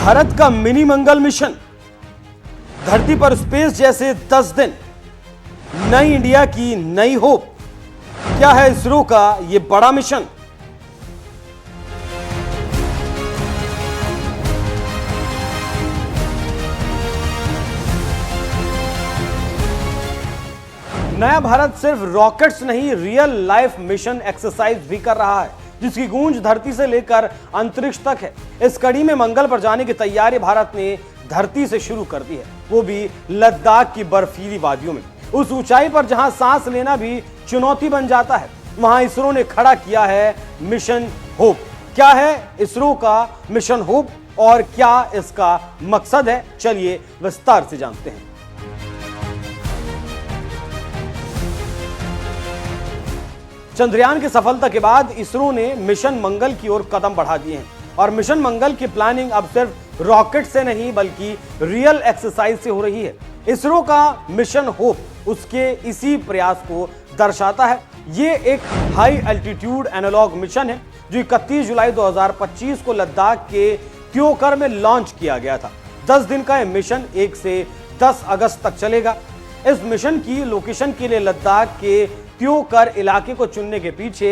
भारत का मिनी मंगल मिशन, धरती पर स्पेस जैसे 10 दिन, नई इंडिया की नई होप। क्या है इसरो का यह बड़ा मिशन? नया भारत सिर्फ रॉकेट्स नहीं, रियल लाइफ मिशन एक्सरसाइज भी कर रहा है, जिसकी गूंज धरती से लेकर अंतरिक्ष तक है। इस कड़ी में मंगल पर जाने की तैयारी भारत ने धरती से शुरू कर दी है, वो भी लद्दाख की बर्फीली वादियों में। उस ऊंचाई पर जहां सांस लेना भी चुनौती बन जाता है, वहां इसरो ने खड़ा किया है मिशन होप। क्या है इसरो का मिशन होप और क्या इसका मकसद है, चलिए विस्तार से जानते हैं। चंद्रयान की सफलता के बाद इसरो ने मिशन मंगल की ओर कदम बढ़ा दिए हैं और मिशन मंगल की प्लानिंग अब सिर्फ रॉकेट से नहीं बल्कि रियल एक्सरसाइज से हो रही है। इसरो का मिशन होप उसके इसी प्रयास को दर्शाता है। ये एक हाई एल्टीट्यूड एनालॉग मिशन है जो 31 जुलाई 2025 को लद्दाख के त्योकर में लॉन्च किया गया था। 10 दिन का यह मिशन 1 से 10 अगस्त तक चलेगा। इस मिशन की लोकेशन के लिए लद्दाख के त्योकर इलाके को चुनने के पीछे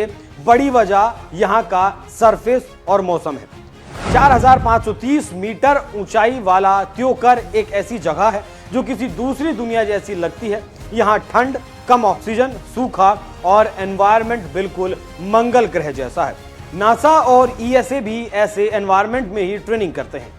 बड़ी वजह यहां का सरफेस और मौसम है। 4530 मीटर ऊंचाई वाला त्योकर एक ऐसी जगह है जो किसी दूसरी दुनिया जैसी लगती है। यहां ठंड, कम ऑक्सीजन, सूखा और एनवायरनमेंट बिल्कुल मंगल ग्रह जैसा है। नासा और ईएसए भी ऐसे एनवायरनमेंट में ही ट्रेनिंग करते हैं,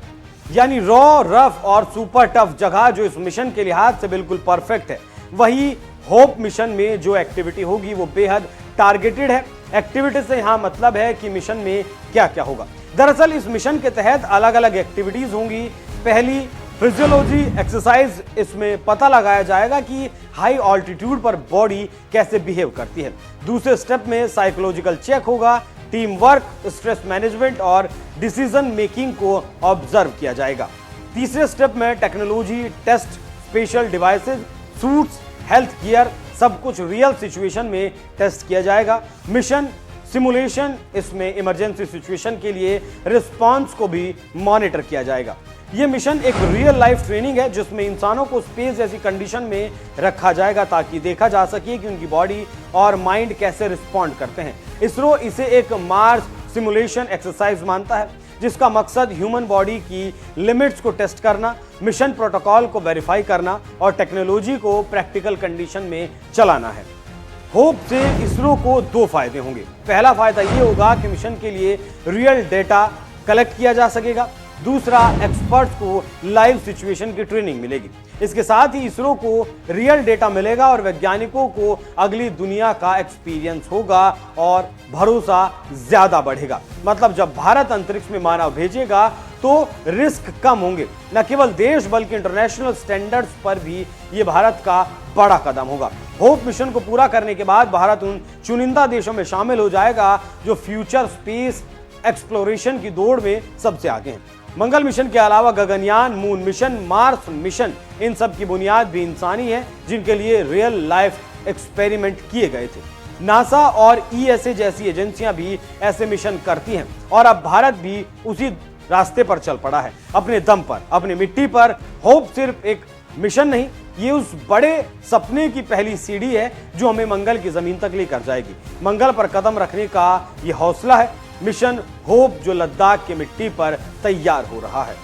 यानी रॉ, रफ और सुपर टफ जगह जो इस मिशन के लिहाज से बिल्कुल परफेक्ट है। वही होप मिशन में जो एक्टिविटी होगी वो बेहद टारगेटेड है। एक्टिविटी से यहां मतलब है कि मिशन में क्या क्या होगा। दरअसल इस मिशन के तहत अलग अलग एक्टिविटीज होंगी। पहली फिजियोलॉजी एक्सरसाइज, इसमें पता लगाया जाएगा कि हाई ऑल्टीट्यूड पर बॉडी कैसे बिहेव करती है। दूसरे स्टेप में साइकोलॉजिकल चेक होगा, टीम वर्क, स्ट्रेस मैनेजमेंट और डिसीजन मेकिंग को ऑब्जर्व किया जाएगा। तीसरे स्टेप में technology test, special devices, suits, health gear, सब कुछ रियल सिचुएशन में टेस्ट किया जाएगा। मिशन सिमुलेशन, इसमें इमरजेंसी सिचुएशन के लिए रिस्पांस को भी मॉनिटर किया जाएगा। यह मिशन एक रियल लाइफ ट्रेनिंग है जिसमें इंसानों को स्पेस जैसी कंडीशन में रखा जाएगा ताकि देखा जा सके कि उनकी बॉडी और माइंड कैसे रिस्पॉन्ड करते हैं। इसरो इसे एक मार्स सिमुलेशन एक्सरसाइज मानता है जिसका मकसद ह्यूमन बॉडी की लिमिट्स को टेस्ट करना, मिशन प्रोटोकॉल को वेरीफाई करना और टेक्नोलॉजी को प्रैक्टिकल कंडीशन में चलाना है। होप से इसरो को 2 फायदे होंगे। पहला फायदा ये होगा कि मिशन के लिए रियल डेटा कलेक्ट किया जा सकेगा। दूसरा, एक्सपर्ट्स को लाइव सिचुएशन की ट्रेनिंग मिलेगी। इसके साथ ही इसरो को रियल डेटा मिलेगा और वैज्ञानिकों को अगली दुनिया का एक्सपीरियंस होगा और भरोसा ज्यादा बढ़ेगा। मतलब जब भारत अंतरिक्ष में मानव भेजेगा तो रिस्क कम होंगे। न केवल देश बल्कि इंटरनेशनल स्टैंडर्ड्स पर भी ये भारत का बड़ा कदम होगा। होप मिशन को पूरा करने के बाद भारत उन चुनिंदा देशों में शामिल हो जाएगा जो फ्यूचर स्पेस एक्सप्लोरेशन की दौड़ में सबसे आगे हैं। मंगल मिशन के अलावा Gaganyaan, moon mission, mars mission, इन सब की बुनियाद भी इंसानी है जिनके लिए रियल लाइफ एक्सपेरिमेंट किए गए थे। नासा और ईएसए जैसी एजेंसियां भी ऐसे मिशन करती हैं और अब भारत भी उसी रास्ते पर चल पड़ा है, अपने दम पर, अपनी मिट्टी पर। होप सिर्फ एक मिशन नहीं, ये उस बड़े सपने की पहली सीढ़ी है जो हमें मंगल की जमीन तक लेकर जाएगी। मंगल पर कदम रखने का ये हौसला है मिशन होप जो लद्दाख की मिट्टी पर तैयार हो रहा है।